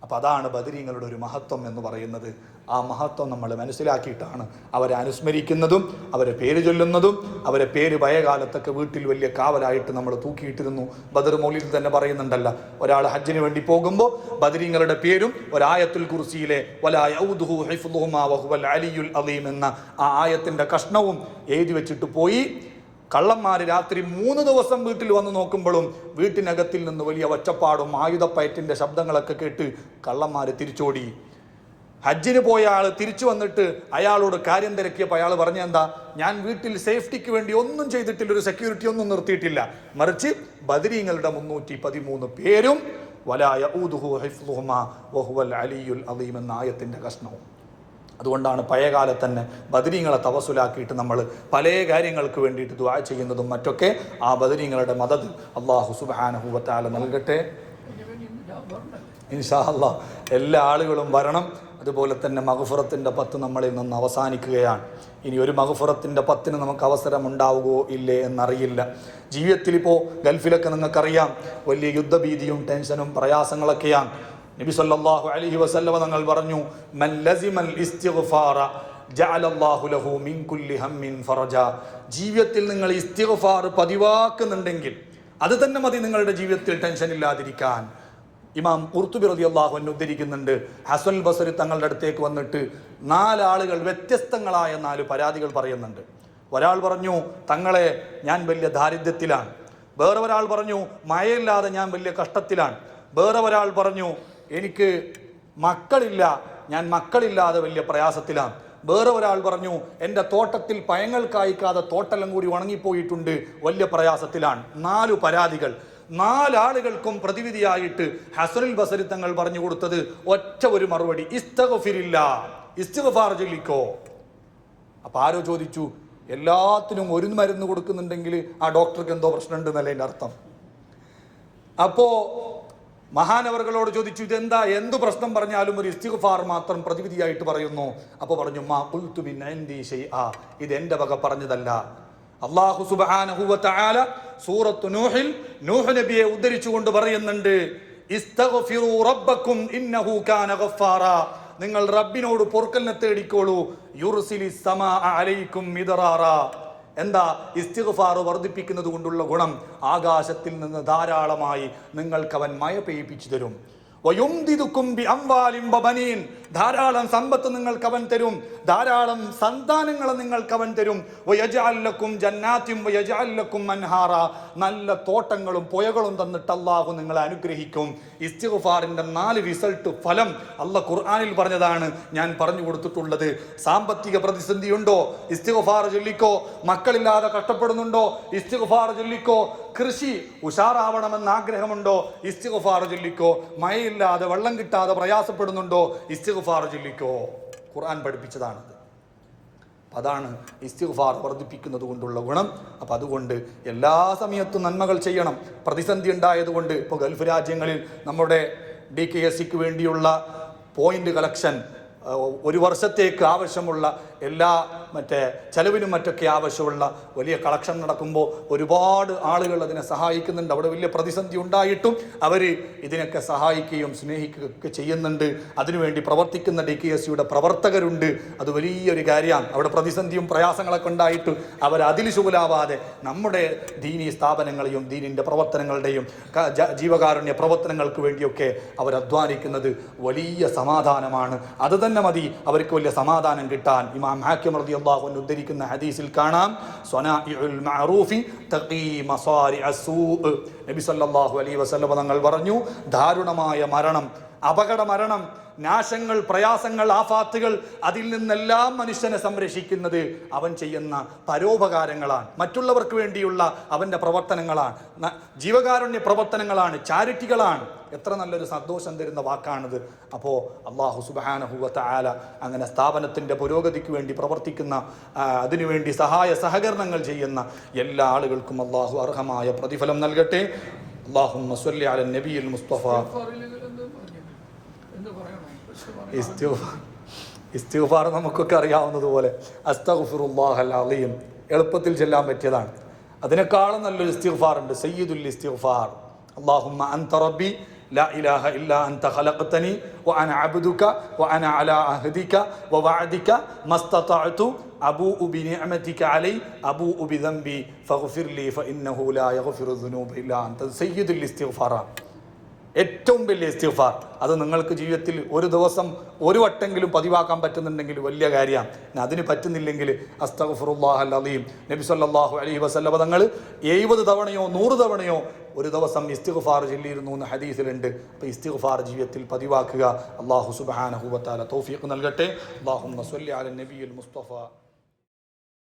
അപ്പം അതാണ് ബദരീങ്ങളുടെ ഒരു മഹത്വം എന്ന് പറയുന്നത്. ആ മഹത്വം നമ്മൾ മനസ്സിലാക്കിയിട്ടാണ് അവരെ അനുസ്മരിക്കുന്നതും അവരെ പേര് ചൊല്ലുന്നതും. അവരെ പേര് പഴയകാലത്തൊക്കെ വീട്ടിൽ വലിയ കാവലായിട്ട് നമ്മൾ തൂക്കിയിട്ടിരുന്നു. ബദർ മൗലിദിൽ തന്നെ പറയുന്നുണ്ടല്ല, ഒരാൾ ഹജ്ജിന് വേണ്ടി പോകുമ്പോൾ ബദരീങ്ങളുടെ പേരും ഒരായത്തുൽ കുർസിയിലെ വലാ യഊദുഹു ഹിഫ്ദുഹുമാ വഹുവൽ അലിയുൽ അലീം എന്ന ആ ആയത്തിൻ്റെ കഷ്ണവും എഴുതി വെച്ചിട്ട് പോയി. കള്ളന്മാർ രാത്രി 3 ദിവസം വീട്ടിൽ വന്ന് നോക്കുമ്പോഴും വീട്ടിനകത്തിൽ നിന്ന് വലിയ ഒച്ചപ്പാടും ആയുധപ്പയറ്റിൻ്റെ ശബ്ദങ്ങളൊക്കെ കേട്ട് കള്ളന്മാർ തിരിച്ചോടി. ഹജ്ജിന് പോയ ആൾ തിരിച്ചു വന്നിട്ട് അയാളോട് കാര്യം തിരക്കിയപ്പോൾ അയാൾ പറഞ്ഞെന്താ, ഞാൻ വീട്ടിൽ സേഫ്റ്റിക്ക് വേണ്ടി ഒന്നും ചെയ്തിട്ടില്ല, ഒരു സെക്യൂരിറ്റി ഒന്നും നിർത്തിയിട്ടില്ല, മറിച്ച് ബദരീങ്ങളുടെ 313 പേരും വലാ യഊദുഹു ഹിഫ്ദുഹുമാ വഹുവൽ അലിയുൽ അലീം എന്ന ആയത്തിൻ്റെ കഷ്ണവും. അതുകൊണ്ടാണ് പഴയകാലത്ത് തന്നെ ബദരീങ്ങളെ തവസുലാക്കിയിട്ട് നമ്മൾ പല കാര്യങ്ങൾക്ക് വേണ്ടിയിട്ട് ദുആ ചെയ്യുന്നതും മറ്റൊക്കെ. ആ ബദരീങ്ങളുടെ മദദ് അല്ലാഹു സുബ്ഹാനഹു വ തആല നൽകട്ടെ ഇൻഷാ അല്ലാഹ്. എല്ലാ ആളുകളും വരണം. അതുപോലെ തന്നെ മഗ്ഫിറത്തിൻ്റെ 10 നമ്മളിൽ നിന്ന് അവസാനിക്കുകയാണ്. ഇനി ഒരു മഗ്ഫിറത്തിൻ്റെ 10 നമുക്ക് അവസരം ഉണ്ടാവുകയോ ഇല്ലേ എന്നറിയില്ല. ജീവിതത്തിൽ ഇപ്പോൾ ഗൾഫിലൊക്കെ നിങ്ങൾക്കറിയാം വലിയ യുദ്ധഭീതിയും ടെൻഷനും പ്രയാസങ്ങളൊക്കെയാണ്. നബി സല്ലല്ലാഹു അലൈഹി വസല്ലമ തങ്ങൾ പറഞ്ഞു, മൻ ലസിമൽ ഇസ്തിഗ്ഫാറ ജഅലല്ലാഹു ലഹു മിൻ കുല്ലി ഹമ്മിൻ ഫറജ. ജീവിതത്തിൽ നിങ്ങൾ ഇസ്തിഗ്ഫാർ പതിവാക്കുന്നുണ്ടെങ്കിൽ അത് തന്നെ മതി നിങ്ങളുടെ ജീവിതത്തിൽ ടെൻഷൻ ഇല്ലാതിരിക്കാൻ. ഇമാം ഖുർത്തുബി റളിയല്ലാഹു അൻഹു ഉദ്ധരിക്കുന്നുണ്ട്, ഹസൻ ബസരി തങ്ങളുടെ അടുത്തേക്ക് വന്നിട്ട് 4 ആളുകൾ വ്യത്യസ്തങ്ങളായ 4 പരാതികൾ പറയുന്നുണ്ട്. ഒരാൾ പറഞ്ഞു, തങ്ങളെ ഞാൻ വലിയ ദാരിദ്ര്യത്തിലാണ്. വേറെ ഒരാൾ പറഞ്ഞു, മഴയില്ലാതെ ഞാൻ വലിയ കഷ്ടത്തിലാണ്. വേറെ ഒരാൾ പറഞ്ഞു, എനിക്ക് മക്കളില്ല, ഞാൻ മക്കളില്ലാതെ വലിയ പ്രയാസത്തിലാണ്. വേറെ ഒരാൾ പറഞ്ഞു, എൻ്റെ തോട്ടത്തിൽ പഴങ്ങൾ കായ്ക്കാതെ തോട്ടെല്ലാം കൂടി ഉണങ്ങിപ്പോയിട്ടുണ്ട്, വലിയ പ്രയാസത്തിലാണ്. 4 പരാതികൾ. 4 ആളുകൾക്കും പ്രതിവിധിയായിട്ട് ഹസനുൽ ബസരി തങ്ങൾ പറഞ്ഞു കൊടുത്തത് ഒറ്റ ഒരു മറുപടി, ഇസ്തഗ്ഫിരില്ല, ഇസ്തിഗ്ഫാർ ചൊല്ലിക്കോ. അപ്പൊ ആരോ ചോദിച്ചു, എല്ലാത്തിനും ഒരു മരുന്ന് കൊടുക്കുന്നുണ്ടെങ്കിൽ ആ ഡോക്ടർക്ക് എന്തോ പ്രശ്നമുണ്ടെന്നല്ലേ എൻ്റെ അർത്ഥം. അപ്പോ മഹാനവറുകളോട് ചോദിച്ചു, ഇതെന്താ, എന്തു പ്രശ്നം പറഞ്ഞാലും ഒരു ഇസ്തിഗ്ഫാർ മാത്രം പ്രതിവിധിയായിട്ട് പറയുന്നു. അപ്പോൾ പറഞ്ഞു, മാ ഖുൽതു മിൻ ഇൻദി ശൈആ, ഇത് എൻ്റെ വക പറഞ്ഞതല്ല. അല്ലാഹു സുബ്ഹാനഹു വ തആല സൂറത്തു നൂഹിൽ നൂഹ് നബിയെ ഉദ്ധരിച്ചുകൊണ്ട് പറയുന്നുണ്ട്, ഇസ്തഗ്ഫിറൂ റബ്ബക്കും ഇന്നഹു കാന ഗഫാറ. നിങ്ങൾ റബ്ബിനോട് പൊറുക്കലിനെ തേടിക്കോളൂ. യുർസിലിസ് സമാഅ അലൈക്കും മിദ്റാറ. എന്താ ഇസ്തിഗ്ഫാർ വർദ്ധിപ്പിക്കുന്നത് കൊണ്ടുള്ള ഗുണം? ആകാശത്തിൽ നിന്ന് ധാരാളമായി നിങ്ങൾക്ക് അവൻ മഴ പെയ്യിപ്പിച്ചു തരും. വയുംദിദുക്കും ബിഅംവാലിൻ വബനീൻ, ധാരാളം സമ്പത്ത് നിങ്ങൾക്ക് അവൻ തരും, ധാരാളം സന്താനങ്ങളെ നിങ്ങൾക്ക് അവൻ തരും. വയജ്അൽ ലക്കും ജന്നാത്തിൻ വയജ്അൽ ലക്കും അൻഹാറ, നല്ല തോട്ടങ്ങളും പുഴകളും തന്നിട്ട് അല്ലാഹു നിങ്ങളെ അനുഗ്രഹിക്കും. ഇസ്തിഗ്ഫാറിന്റെ 4 റിസൾട്ട് ഫലം അല്ലാഹ് ഖുർആനിൽ പറഞ്ഞതാണ്, ഞാൻ പറഞ്ഞു കൊടുത്തിട്ടുള്ളത്. സാമ്പത്തിക പ്രതിസന്ധി ഉണ്ടോ? ഇസ്തിഗ്ഫാർ ചൊല്ലിക്കോ. മക്കളില്ലാതെ കഷ്ടപ്പെടുന്നുണ്ടോ? ഇസ്തിഗ്ഫാർ ചൊല്ലിക്കോ. കൃഷി ഉഷാറാവണമെന്ന് ആഗ്രഹമുണ്ടോ? ഇസ്തിഗ്ഫാർ ചൊല്ലിക്കോ. മഴയില്ലാതെ വെള്ളം കിട്ടാതെ പ്രയാസപ്പെടുന്നുണ്ടോ? ഇസ്തിഗ്ഫാർ ചൊല്ലിക്കോ. ഖുർആൻ പഠിപ്പിച്ചതാണത്. അതാണ് ഇസ്തിഗ്ഫാർ വർദ്ധിപ്പിക്കുന്നത് കൊണ്ടുള്ള ഗുണം. അപ്പം അതുകൊണ്ട് എല്ലാ സമയത്തും നന്മകൾ ചെയ്യണം. പ്രതിസന്ധി ഉണ്ടായതുകൊണ്ട് ഇപ്പോൾ ഗൾഫ് രാജ്യങ്ങളിൽ നമ്മുടെ DKSCക്ക് വേണ്ടിയുള്ള പോയിന്റ് കളക്ഷൻ, ഒരു വർഷത്തേക്ക് ആവശ്യമുള്ള എല്ലാ ചെലവിനും മറ്റൊക്കെ ആവശ്യമുള്ള വലിയ കളക്ഷൻ നടക്കുമ്പോൾ ഒരുപാട് ആളുകൾ അതിനെ സഹായിക്കുന്നുണ്ട്. അവിടെ വലിയ പ്രതിസന്ധി ഉണ്ടായിട്ടും അവർ ഇതിനൊക്കെ സഹായിക്കുകയും സ്നേഹിക്കുകയൊക്കെ ചെയ്യുന്നുണ്ട്. അതിനുവേണ്ടി പ്രവർത്തിക്കുന്ന DKSCയുടെ പ്രവർത്തകരുണ്ട്. അത് വലിയൊരു കാര്യമാണ്. അവിടെ പ്രതിസന്ധിയും പ്രയാസങ്ങളൊക്കെ ഉണ്ടായിട്ട് അവർ അതിൽ ശുഗലാവാതെ നമ്മുടെ ദീനീ സ്ഥാപനങ്ങളെയും ദീനിൻ്റെ പ്രവർത്തനങ്ങളുടെയും ജീവകാരുണ്യ പ്രവർത്തനങ്ങൾക്ക് വേണ്ടിയൊക്കെ അവർ അധ്വാനിക്കുന്നത് വലിയ സമാധാനമാണ്. അത് തന്നെ മതി അവർക്ക് വലിയ സമാധാനം കിട്ടാൻ. ഇമാം ഹാക്കിം റളിയല്ലാഹു അൻഹു ഉദ്ധരിക്കുന്ന ഹദീസിൽ കാണാം, സ്വനാഇഉൽ മഅറൂഫി തഖീ മസാരിഅസ് സൂഅ്. നബി സല്ലല്ലാഹു അലൈഹി വസല്ലം തങ്ങൾ പറഞ്ഞു, ദാരുണമായ മരണം, അപകട മരണം, നാശങ്ങൾ, പ്രയാസങ്ങൾ, ആഫാത്തുകൾ, അതിൽ നിന്നെല്ലാം മനുഷ്യനെ സംരക്ഷിക്കുന്നത് അവൻ ചെയ്യുന്ന പരോപകാരങ്ങളാണ്, മറ്റുള്ളവർക്ക് വേണ്ടിയുള്ള അവൻ്റെ പ്രവർത്തനങ്ങളാണ്, ജീവകാരുണ്യ പ്രവർത്തനങ്ങളാണ്, ചാരിറ്റികളാണ്. എത്ര നല്ലൊരു സന്തോഷം തരുന്ന വാക്കാണിത്. അപ്പോൾ അല്ലാഹു സുബ്ഹാനഹു വ തആല അങ്ങനെ സ്ഥാപനത്തിൻ്റെ പുരോഗതിക്ക് വേണ്ടി പ്രവർത്തിക്കുന്ന, അതിനുവേണ്ടി സഹായ സഹകരണങ്ങൾ ചെയ്യുന്ന എല്ലാ ആളുകൾക്കും അല്ലാഹു അർഹമായ പ്രതിഫലം നൽകട്ടെ. അല്ലാഹുമ്മ സ്വല്ലി അലൻ നബിയിൽ മുസ്തഫ. ഇസ്തിഗ്ഫാർ നമുക്കൊക്കെ അറിയാവുന്നതുപോലെ അസ്തഗ്ഫിറുല്ലാഹൽ അലീം എളുപ്പത്തിൽ ചെല്ലാൻ പറ്റിയതാണ്. അതിനേക്കാളും നല്ലൊരു ഇസ്തിഗ്ഫാർ ഉണ്ട്, സയ്യിദുൽ ഇസ്തിഗ്ഫാർ. അല്ലാഹുമ്മ അൻത റബ്ബി ലാ ഇലാഹ ഇല്ലാ അൻത ഖലഖ്തനി വഅന അബ്ദുക വഅന അലാ അഹ്ദിക വവഅദിക മസ്തതഅതു അബൂഉ ബിനിഅമതിക അലൈ അബൂഉ ബിദംബി ഫഗ്ഫിർ ലി ഫഇന്നഹു ലാ യഗ്ഫിറു ദുനൂബ ഇല്ലാ അൻത സയ്യിദുൽ ഇസ്തിഗ്ഫാർ. ഏറ്റവും വലിയ ഇസ്തിഗ്ഫാർ. അത് നിങ്ങൾക്ക് ജീവിതത്തിൽ ഒരു ദിവസം ഒരു വട്ടെങ്കിലും പതിവാക്കാൻ പറ്റുന്നുണ്ടെങ്കിൽ വലിയ കാര്യമാണ്. അതിന് പറ്റുന്നില്ലെങ്കിൽ അസ്തഗ്ഫിറുല്ലാഹൽ അലീം. നബി സല്ലല്ലാഹു അലൈഹി വസല്ലം തങ്ങൾ 70 തവണയോ 100 തവണയോ ഒരു ദിവസം ഇസ്തിഗ്ഫാർ ചൊല്ലിയിരുന്നു എന്ന് ഹദീസിലുണ്ട്. അപ്പോൾ ഇസ്തിഗ്ഫാർ ജീവിതത്തിൽ പതിവാക്കുക. അല്ലാഹു സുബ്ഹാനഹു വ തആല തൗഫീഖ് നൽകട്ടെ. അല്ലാഹുമ്മ സ്വല്ലി അലൻ നബിയിൽ മുസ്തഫ.